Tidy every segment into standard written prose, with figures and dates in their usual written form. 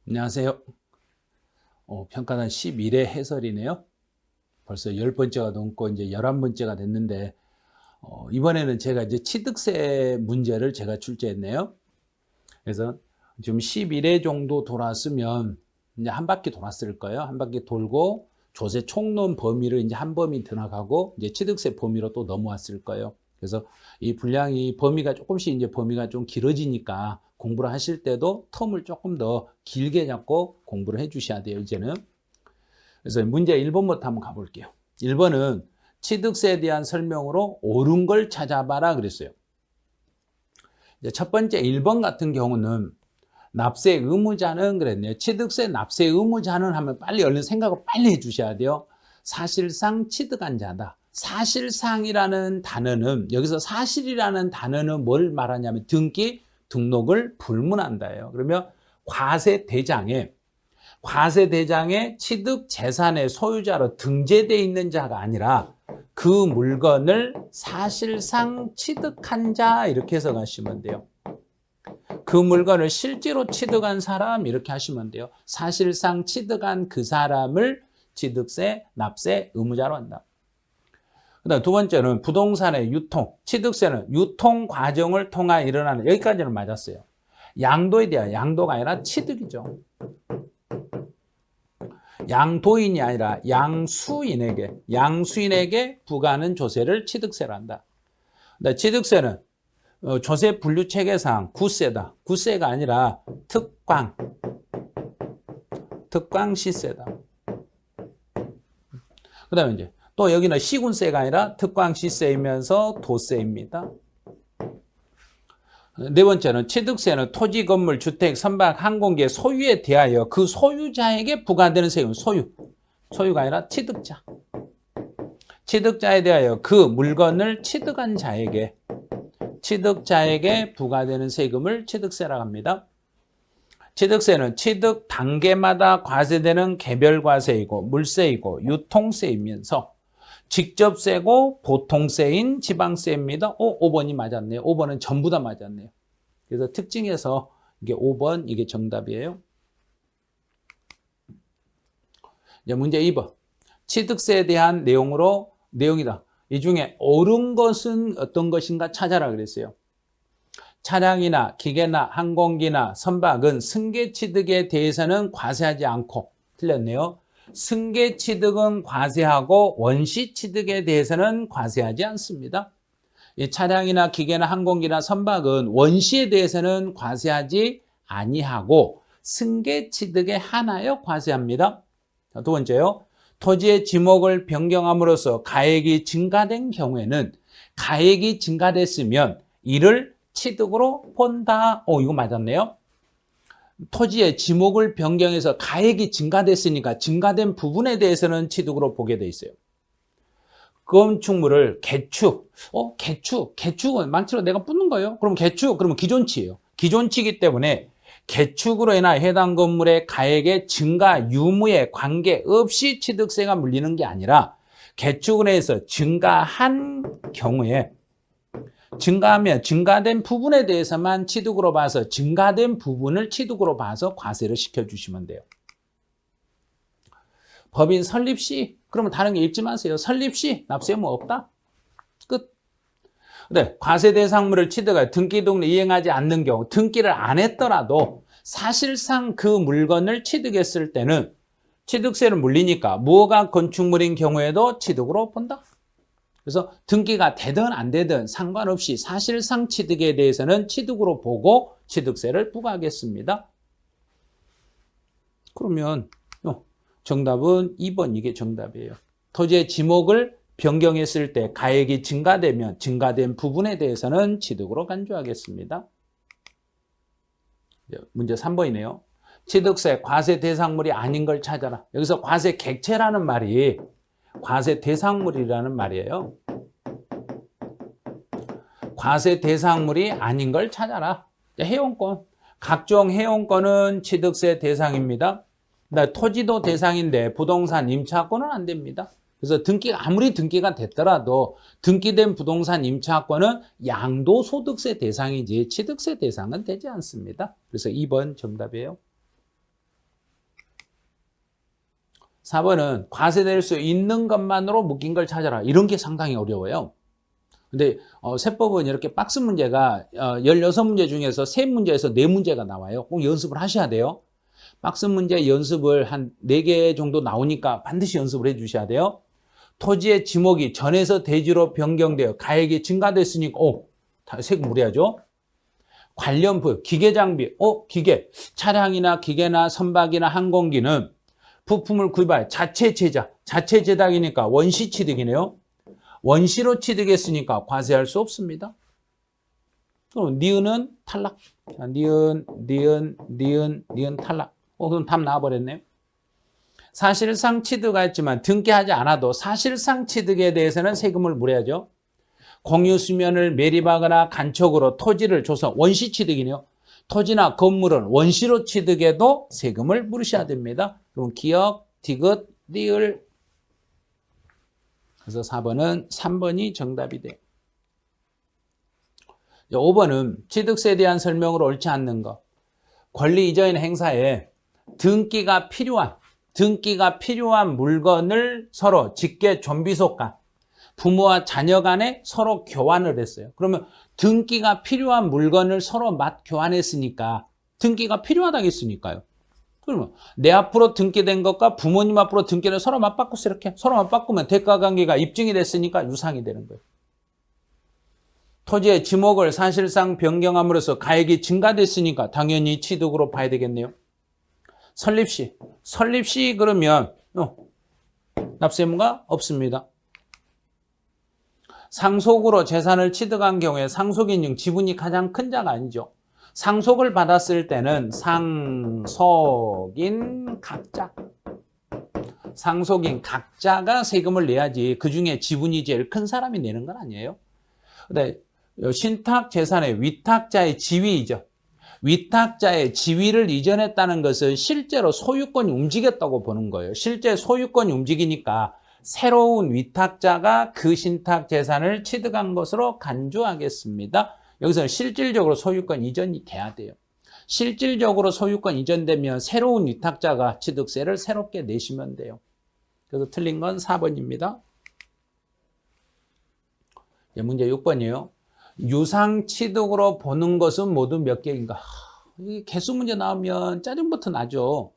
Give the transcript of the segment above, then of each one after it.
안녕하세요. 평가단 11회 해설이네요. 벌써 10번째가 넘고 이제 11번째가 됐는데, 이번에는 제가 이제 취득세 문제를 제가 출제했네요. 그래서 지금 11회 정도 돌았으면 이제 한 바퀴 돌았을 거예요. 한 바퀴 돌고 조세 총론 범위를 이제 한 범위 들어가고 이제 취득세 범위로 또 넘어왔을 거예요. 그래서 이 분량이 범위가 조금씩 이제 범위가 좀 길어지니까 공부를 하실 때도 텀을 조금 더 길게 잡고 공부를 해 주셔야 돼요, 이제는. 그래서 문제 1번부터 한번 가볼게요. 1번은 취득세에 대한 설명으로 옳은 걸 찾아봐라 그랬어요. 이제 첫 번째 1번 같은 경우는 납세 의무자는 그랬네요. 취득세 납세 의무자는 하면 빨리 얼른 생각을 빨리 해 주셔야 돼요. 사실상 취득한 자다. 사실상이라는 단어는, 여기서 사실이라는 단어는 뭘 말하냐면 등기, 등록을 불문한다예요. 그러면 과세대장에 취득 재산의 소유자로 등재되어 있는 자가 아니라 그 물건을 사실상 취득한 자, 이렇게 해서 가시면 돼요. 그 물건을 실제로 취득한 사람, 이렇게 하시면 돼요. 사실상 취득한 그 사람을 취득세, 납세 의무자로 한다. 그다음 두 번째는 부동산의 유통, 취득세는 유통 과정을 통해 일어나는, 여기까지는 맞았어요. 양도에 대한, 양도가 아니라 취득이죠. 양도인이 아니라 양수인에게 부과하는 조세를 취득세로 한다. 취득세는 조세 분류 체계상 구세다. 구세가 아니라 특광시세다. 그 다음에 이제 또 여기는 시군세가 아니라 특광시세이면서 도세입니다. 네 번째는 취득세는 토지, 건물, 주택, 선박, 항공기의 소유에 대하여 그 소유자에게 부과되는 세금, 소유가 아니라 취득자. 취득자에 대하여 그 물건을 취득한 취득자에게 부과되는 세금을 취득세라고 합니다. 취득세는 취득 단계마다 과세되는 개별과세이고 물세이고 유통세이면서 직접세고 보통세인 지방세입니다. 5번이 맞았네요. 5번은 전부 다 맞았네요. 그래서 특징에서 이게 5번, 이게 정답이에요. 이제 문제 2번. 취득세에 대한 내용이다. 이 중에 옳은 것은 어떤 것인가 찾아라 그랬어요. 차량이나 기계나 항공기나 선박은 승계취득에 대해서는 과세하지 않고, 틀렸네요. 승계취득은 과세하고 원시취득에 대해서는 과세하지 않습니다. 이 차량이나 기계나 항공기나 선박은 원시에 대해서는 과세하지 아니하고 승계취득에 한하여 과세합니다. 두 번째요. 토지의 지목을 변경함으로써 가액이 증가된 경우에는, 가액이 증가됐으면 이를 취득으로 본다. 이거 맞았네요. 토지의 지목을 변경해서 가액이 증가됐으니까 증가된 부분에 대해서는 취득으로 보게 돼 있어요. 건축물을 개축은 망치로 내가 붓는 거예요. 그럼 그러면 기존치예요. 기존치이기 때문에 개축으로 인하 해당 건물의 가액의 증가 유무에 관계없이 취득세가 물리는 게 아니라, 개축으로 해서 증가한 경우에 증가하면 증가된 부분에 대해서만 취득으로 봐서, 증가된 부분을 취득으로 봐서 과세를 시켜주시면 돼요. 법인 설립시, 그러면 다른 게 읽지 마세요. 설립시 납세 의무 없다. 끝. 네, 과세 대상물을 취득할 등기 등록 이행하지 않는 경우, 등기를 안 했더라도 사실상 그 물건을 취득했을 때는 취득세를 물리니까 무허가 건축물인 경우에도 취득으로 본다. 그래서 등기가 되든 안 되든 상관없이 사실상 취득에 대해서는 취득으로 보고 취득세를 부과하겠습니다. 그러면 정답은 2번, 이게 정답이에요. 토지의 지목을 변경했을 때 가액이 증가되면 증가된 부분에 대해서는 취득으로 간주하겠습니다. 문제 3번이네요. 취득세 과세 대상물이 아닌 걸 찾아라. 여기서 과세 객체라는 말이 과세 대상물이라는 말이에요. 과세 대상물이 아닌 걸 찾아라. 해용권. 각종 해용권은 취득세 대상입니다. 토지도 대상인데 부동산 임차권은 안 됩니다. 그래서 아무리 등기가 됐더라도 등기된 부동산 임차권은 양도소득세 대상이지 취득세 대상은 되지 않습니다. 그래서 2번 정답이에요. 4번은 과세될 수 있는 것만으로 묶인 걸 찾아라. 이런 게 상당히 어려워요. 근데 세법은 이렇게 박스 문제가 16문제 중에서 3문제에서 4문제가 나와요. 꼭 연습을 하셔야 돼요. 박스 문제 연습을 한 4개 정도 나오니까 반드시 연습을 해 주셔야 돼요. 토지의 지목이 전에서 대지로 변경되어 가액이 증가됐으니까 세금 물어야죠. 관련 부여, 기계 장비, 기계, 차량이나 기계나 선박이나 항공기는 부품을 구입하여 자체 제작, 자체 제작이니까 원시 취득이네요. 원시로 취득했으니까 과세할 수 없습니다. 그럼 니은은 탈락. 자, 니은 탈락. 그럼 답 나와버렸네요. 사실상 취득하였지만 등기하지 않아도 사실상 취득에 대해서는 세금을 물어야죠. 공유 수면을 매립하거나 간척으로 토지를 줘서 원시 취득이네요. 토지나 건물은 원시로 취득해도 세금을 물으셔야 됩니다. 그럼 기억, 디귿, 리을. 그래서 4번은 3번이 정답이 돼요. 5번은 취득세에 대한 설명으로 옳지 않는 것. 권리 이전 행사에 등기가 필요한 물건을 서로 직계 존비속 간, 부모와 자녀 간에 서로 교환을 했어요. 그러면 등기가 필요한 물건을 서로 교환했으니까 등기가 필요하다겠으니까요. 그러면 내 앞으로 등기된 것과 부모님 앞으로 등기를 서로 맞바꿨어요. 이렇게 서로 맞바꾸면 대가관계가 입증이 됐으니까 유상이 되는 거예요. 토지의 지목을 사실상 변경함으로써 가액이 증가됐으니까 당연히 취득으로 봐야 되겠네요. 설립시 그러면 납세 의무가 없습니다. 상속으로 재산을 취득한 경우에 상속인증 지분이 가장 큰 자가 아니죠. 상속을 받았을 때는 상속인 각자가 세금을 내야지 그중에 지분이 제일 큰 사람이 내는 건 아니에요. 근데 신탁 재산의 위탁자의 지위이죠. 위탁자의 지위를 이전했다는 것은 실제로 소유권이 움직였다고 보는 거예요. 실제 소유권이 움직이니까 새로운 위탁자가 그 신탁 재산을 취득한 것으로 간주하겠습니다. 여기서는 실질적으로 소유권 이전이 돼야 돼요. 실질적으로 소유권 이전되면 새로운 위탁자가 취득세를 새롭게 내시면 돼요. 그래서 틀린 건 4번입니다. 문제 6번이에요. 유상 취득으로 보는 것은 모두 몇 개인가? 이 개수 문제 나오면 짜증부터 나죠.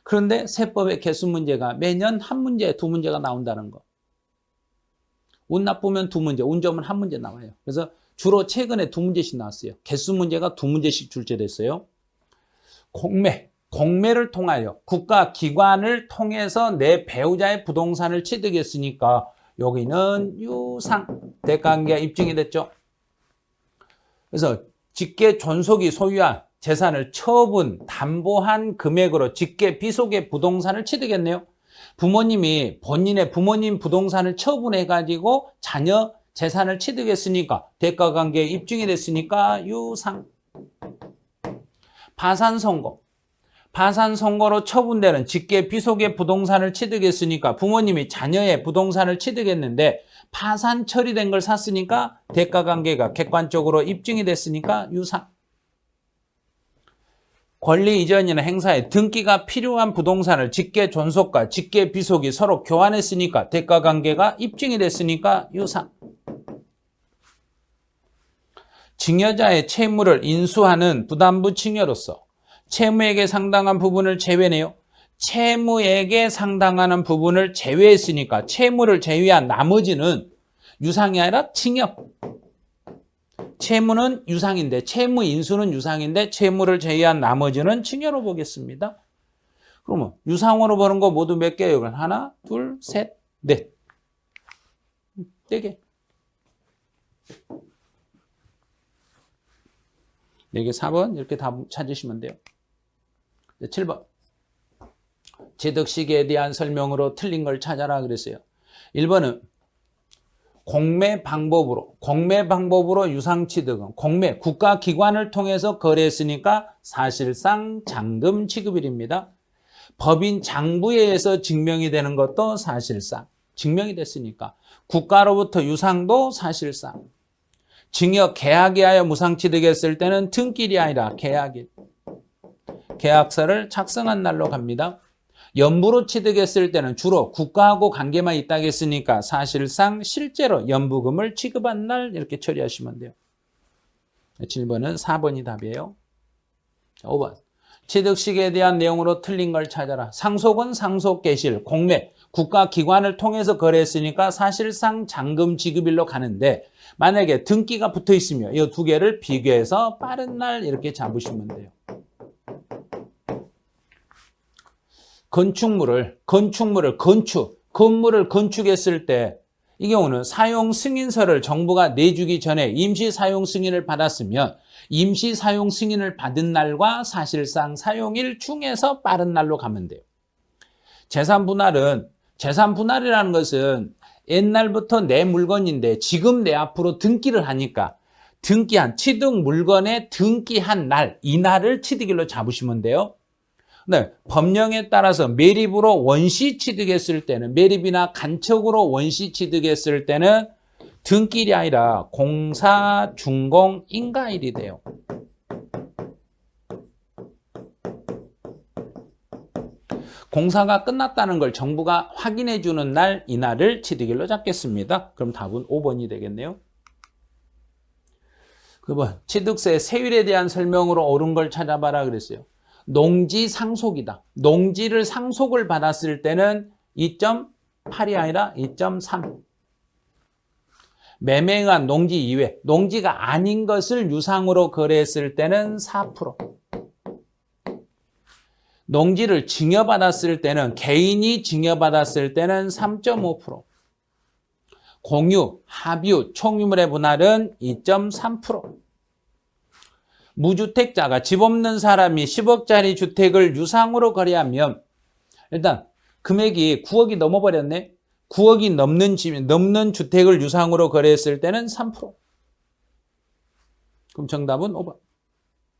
그런데 세법의 개수 문제가 매년 한 문제, 두 문제가 나온다는 거. 운 나쁘면 두 문제, 운 좋으면 한 문제 나와요. 그래서 주로 최근에 두 문제씩 나왔어요. 개수 문제가 두 문제씩 출제됐어요. 공매를 통하여 국가 기관을 통해서 내 배우자의 부동산을 취득했으니까 여기는 유상, 대가관계가 입증이 됐죠. 그래서 직계 존속이 소유한 재산을 처분, 담보한 금액으로 직계 비속의 부동산을 취득했네요. 부모님이 본인의 부모님 부동산을 처분해가지고 자녀 재산을 취득했으니까 대가관계에 입증이 됐으니까 유상. 파산선고로 처분되는 직계 비속의 부동산을 취득했으니까 부모님이 자녀의 부동산을 취득했는데 파산 처리된 걸 샀으니까 대가관계가 객관적으로 입증이 됐으니까 유상. 권리 이전이나 행사에 등기가 필요한 부동산을 직계 존속과 직계 비속이 서로 교환했으니까 대가관계가 입증이 됐으니까 유상. 증여자의 채무를 인수하는 부담부 증여로서 채무액에 상당한 부분을 제외네요. 채무액에 상당한 부분을 제외했으니까 채무를 제외한 나머지는 유상이 아니라 증여. 채무는 유상인데 채무 인수는 유상인데 채무를 제외한 나머지는 증여로 보겠습니다. 그러면 유상으로 보는 거 모두 몇 개예요? 하나, 둘, 셋, 넷. 4개. 4개 4번 이렇게 답 찾으시면 돼요. 7번. 취득시기에 대한 설명으로 틀린 걸 찾아라 그랬어요. 1번은 공매 방법으로 유상취득은 국가기관을 통해서 거래했으니까 사실상 잔금 취급일입니다. 법인 장부에 의해서 증명이 되는 것도 사실상 증명이 됐으니까 국가로부터 유상도 사실상 증여 계약에 하여 무상취득했을 때는 등길이 아니라 계약일. 계약서를 작성한 날로 갑니다. 연부로 취득했을 때는 주로 국가하고 관계만 있다겠으니까 사실상 실제로 연부금을 취급한 날 이렇게 처리하시면 돼요. 7번은 4번이 답이에요. 5번. 취득시기에 대한 내용으로 틀린 걸 찾아라. 상속은 상속개실, 공매, 국가기관을 통해서 거래했으니까 사실상 잔금 지급일로 가는데 만약에 등기가 붙어 있으면 이 두 개를 비교해서 빠른 날 이렇게 잡으시면 돼요. 건물을 건축했을 때 이 경우는 사용 승인서를 정부가 내주기 전에 임시 사용 승인을 받았으면 임시 사용 승인을 받은 날과 사실상 사용일 중에서 빠른 날로 가면 돼요. 재산 분할이라는 것은 옛날부터 내 물건인데 지금 내 앞으로 등기를 하니까 등기한 취득 물건에 등기한 날, 이 날을 취득일로 잡으시면 돼요. 네, 법령에 따라서 매립으로 원시 취득했을 때는 매립이나 간척으로 원시 취득했을 때는 등기일이 아니라 공사, 준공, 인가일이 돼요. 공사가 끝났다는 걸 정부가 확인해 주는 날, 이 날을 취득일로 잡겠습니다. 그럼 답은 5번이 되겠네요. 9번, 취득세 세율에 대한 설명으로 옳은 걸 찾아봐라 그랬어요. 농지 상속이다. 농지를 상속을 받았을 때는 2.8이 아니라 2.3. 매매에 의한 농지 이외, 농지가 아닌 것을 유상으로 거래했을 때는 4%. 농지를 증여받았을 때는, 개인이 증여받았을 때는 3.5%. 공유, 합유, 총유물의 분할은 2.3%. 무주택자가 집 없는 사람이 10억짜리 주택을 유상으로 거래하면 일단 금액이 9억이 넘어버렸네. 9억이 넘는 주택을 유상으로 거래했을 때는 3%. 그럼 정답은 5번.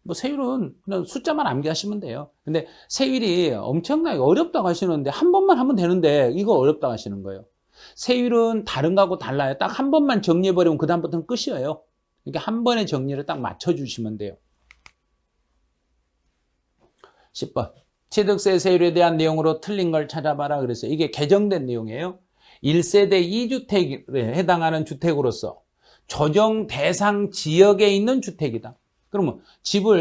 뭐 세율은 그냥 숫자만 암기하시면 돼요. 근데 세율이 엄청나게 어렵다고 하시는데 한 번만 하면 되는데 이거 어렵다고 하시는 거예요. 세율은 다른 거하고 달라요. 딱 한 번만 정리해버리면 그 다음부터는 끝이에요. 그러니까 한 번의 정리를 딱 맞춰주시면 돼요. 10번. 취득세 세율에 대한 내용으로 틀린 걸 찾아봐라 그랬어요. 이게 개정된 내용이에요. 1세대 2주택에 해당하는 주택으로서 조정 대상 지역에 있는 주택이다. 그러면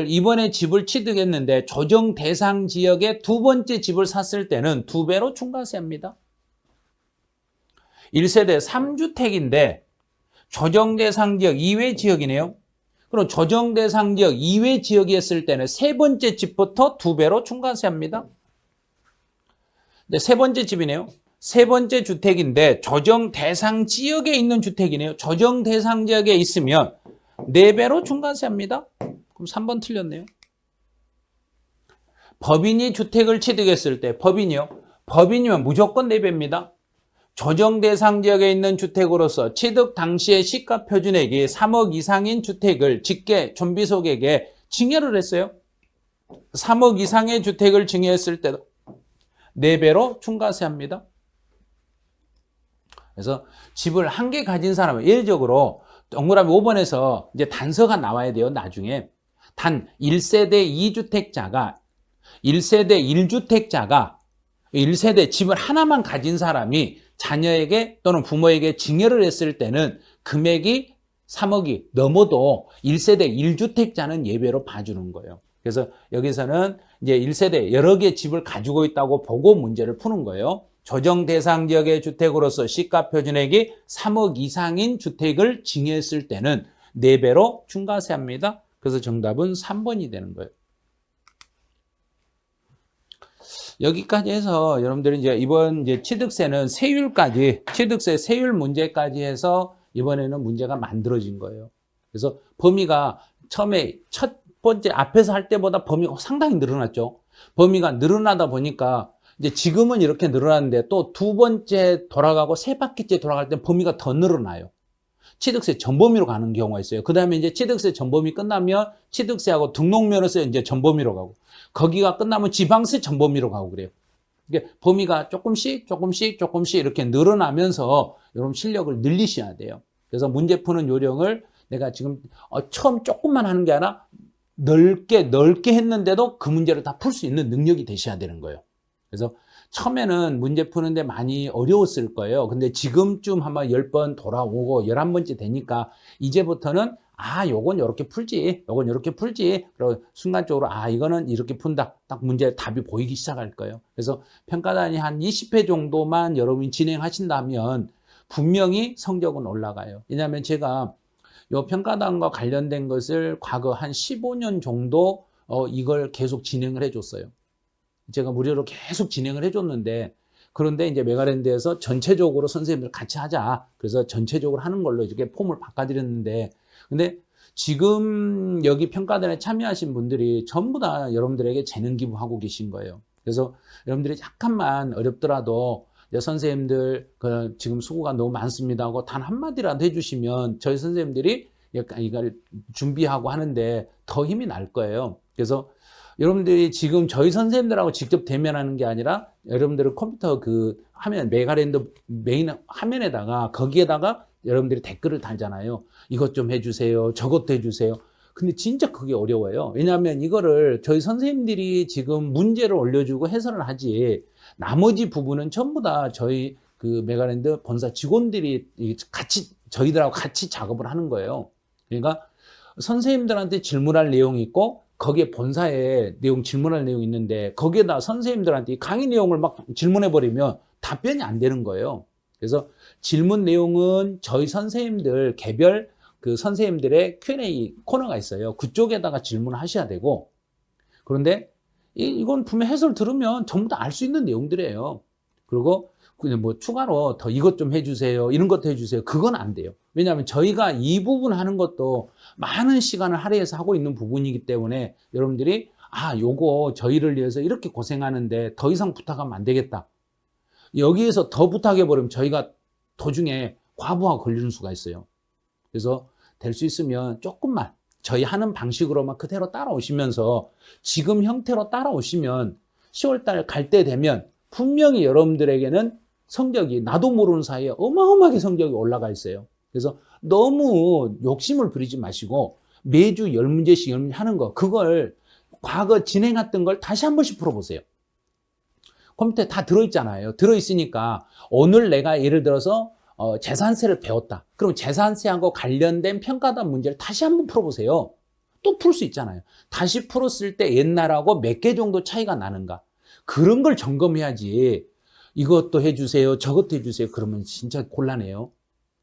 이번에 집을 취득했는데 조정 대상 지역에 두 번째 집을 샀을 때는 2배로 중과세합니다. 1세대 3주택인데 조정 대상 지역 이외 지역이네요. 그럼 조정 대상 지역 이외 지역이었을 때는 세 번째 집부터 2배로 중과세합니다. 근데 세 번째 집이네요. 세 번째 주택인데 조정 대상 지역에 있는 주택이네요. 조정 대상 지역에 있으면 4배로 중과세합니다. 그럼 3번 틀렸네요. 법인이 주택을 취득했을 때 법인이면 무조건 4배입니다. 조정 대상 지역에 있는 주택으로서 취득 당시의 시가 표준액이 3억 이상인 주택을 직계 존비속에게 증여를 했어요. 3억 이상의 주택을 증여했을 때도 4배로 중과세합니다. 그래서 집을 한 개 가진 사람은 예외적으로 동그라미 5번에서 이제 단서가 나와야 돼요. 나중에 단 1세대 2주택자가 1세대 1세대 집을 하나만 가진 사람이 자녀에게 또는 부모에게 증여를 했을 때는 금액이 3억이 넘어도 1세대 1주택자는 예외로 봐주는 거예요. 그래서 여기서는 이제 1세대 여러 개 집을 가지고 있다고 보고 문제를 푸는 거예요. 조정 대상 지역의 주택으로서 시가 표준액이 3억 이상인 주택을 증여했을 때는 4배로 중과세합니다. 그래서 정답은 3번이 되는 거예요. 여기까지 해서 여러분들이 이제 이번 취득세는 취득세 세율 문제까지 해서 이번에는 문제가 만들어진 거예요. 그래서 범위가 처음에 첫 번째 앞에서 할 때보다 범위가 상당히 늘어났죠. 범위가 늘어나다 보니까 이제 지금은 이렇게 늘어났는데 또 두 번째 돌아가고 세 바퀴째 돌아갈 때 범위가 더 늘어나요. 취득세 전범위로 가는 경우가 있어요. 그 다음에 이제 취득세 전범위 끝나면 취득세하고 등록면허세 이제 전범위로 가고, 거기가 끝나면 지방세 전범위로 가고 그래요. 이게 범위가 조금씩 이렇게 늘어나면서 여러분 실력을 늘리셔야 돼요. 그래서 문제 푸는 요령을 내가 지금 처음 조금만 하는 게 아니라 넓게 했는데도 그 문제를 다 풀 수 있는 능력이 되셔야 되는 거예요. 그래서 처음에는 문제 푸는데 많이 어려웠을 거예요. 근데 지금쯤 한번 10번 돌아오고 11번째 되니까 이제부터는 요건 이렇게 풀지, 요건 이렇게 풀지. 그리고 순간적으로 이거는 이렇게 푼다. 딱 문제 답이 보이기 시작할 거예요. 그래서 평가단이 한 20회 정도만 여러분이 진행하신다면 분명히 성적은 올라가요. 왜냐하면 제가 요 평가단과 관련된 것을 과거 한 15년 정도 이걸 계속 진행을 해줬어요. 제가 무료로 계속 진행을 해줬는데, 그런데 이제 메가랜드에서 전체적으로 선생님들 같이 하자. 그래서 전체적으로 하는 걸로 이렇게 폼을 바꿔드렸는데, 근데 지금 여기 평가단에 참여하신 분들이 전부 다 여러분들에게 재능 기부하고 계신 거예요. 그래서 여러분들이 약간만 어렵더라도 선생님들 지금 수고가 너무 많습니다 하고 단 한마디라도 해주시면 저희 선생님들이 약간 이걸 준비하고 하는데 더 힘이 날 거예요. 그래서 여러분들이 지금 저희 선생님들하고 직접 대면하는 게 아니라 여러분들은 컴퓨터 화면, 메가랜드 메인 화면에다가 거기에다가 여러분들이 댓글을 달잖아요. 이것 좀 해주세요. 저것도 해주세요. 근데 진짜 그게 어려워요. 왜냐하면 이거를 저희 선생님들이 지금 문제를 올려주고 해설을 하지, 나머지 부분은 전부 다 저희 메가랜드 본사 직원들이 같이, 저희들하고 같이 작업을 하는 거예요. 그러니까 선생님들한테 질문할 내용이 있고, 거기에 본사에 질문할 내용이 있는데, 거기에다 선생님들한테 강의 내용을 막 질문해버리면 답변이 안 되는 거예요. 그래서 질문 내용은 저희 선생님들 개별 선생님들의 Q&A 코너가 있어요. 그쪽에다가 질문을 하셔야 되고, 그런데 이건 분명 해설 들으면 전부 다 알 수 있는 내용들이에요. 그리고 그냥 뭐 추가로 더 이것 좀 해주세요, 이런 것도 해주세요, 그건 안 돼요. 왜냐하면 저희가 이 부분 하는 것도 많은 시간을 할애해서 하고 있는 부분이기 때문에 여러분들이 요거 저희를 위해서 이렇게 고생하는데 더 이상 부탁하면 안 되겠다, 여기에서 더 부탁해버리면 저희가 도중에 과부하 걸리는 수가 있어요. 그래서 될 수 있으면 조금만 저희 하는 방식으로만 그대로 따라오시면서 지금 형태로 따라오시면 10월달 갈 때 되면 분명히 여러분들에게는 성적이 나도 모르는 사이에 어마어마하게 성적이 올라가 있어요. 그래서 너무 욕심을 부리지 마시고 매주 10문제씩 하는 거, 그걸 과거 진행했던 걸 다시 한 번씩 풀어보세요. 컴퓨터에 다 들어있잖아요. 들어있으니까 오늘 내가 예를 들어서 재산세를 배웠다. 그럼 재산세하고 관련된 평가단 문제를 다시 한번 풀어보세요. 또 풀 수 있잖아요. 다시 풀었을 때 옛날하고 몇 개 정도 차이가 나는가. 그런 걸 점검해야지 이것도 해주세요, 저것도 해주세요, 그러면 진짜 곤란해요.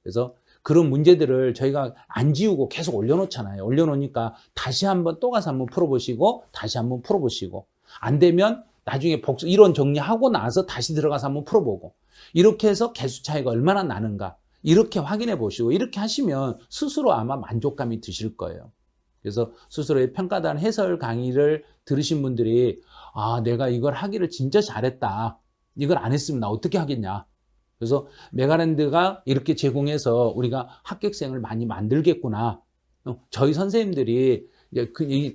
그래서 그런 문제들을 저희가 안 지우고 계속 올려놓잖아요. 올려놓으니까 다시 한번 또 가서 한번 풀어보시고 다시 한번 풀어보시고, 안 되면 나중에 이론 정리하고 나서 다시 들어가서 한번 풀어보고, 이렇게 해서 개수 차이가 얼마나 나는가 이렇게 확인해 보시고, 이렇게 하시면 스스로 아마 만족감이 드실 거예요. 그래서 스스로의 평가단 해설 강의를 들으신 분들이 내가 이걸 하기를 진짜 잘했다, 이걸 안 했으면 나 어떻게 하겠냐, 그래서 메가랜드가 이렇게 제공해서 우리가 합격생을 많이 만들겠구나. 저희 선생님들이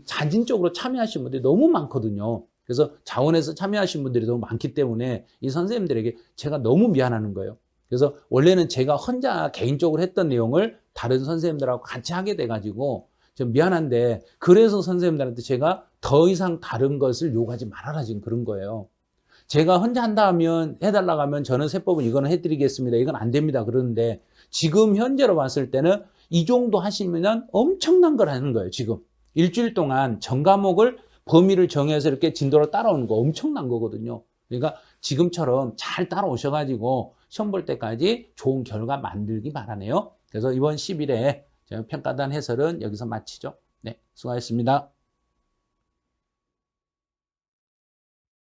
자진적으로 참여하신 분들이 너무 많거든요. 그래서 자원해서 참여하신 분들이 너무 많기 때문에 이 선생님들에게 제가 너무 미안하는 거예요. 그래서 원래는 제가 혼자 개인적으로 했던 내용을 다른 선생님들하고 같이 하게 돼가지고 좀 미안한데, 그래서 선생님들한테 제가 더 이상 다른 것을 요구하지 말아라 지금 그런 거예요. 제가 혼자 한다 하면, 해달라고 하면 저는 세법은 이거는 해드리겠습니다, 이건 안 됩니다 그러는데, 지금 현재로 봤을 때는 이 정도 하시면 엄청난 걸 하는 거예요. 지금 일주일 동안 전 과목을 범위를 정해서 이렇게 진도로 따라오는 거 엄청난 거거든요. 그러니까 지금처럼 잘 따라오셔가지고 시험 볼 때까지 좋은 결과 만들기 바라네요. 그래서 이번 10일에 평가단 해설은 여기서 마치죠. 네, 수고하셨습니다.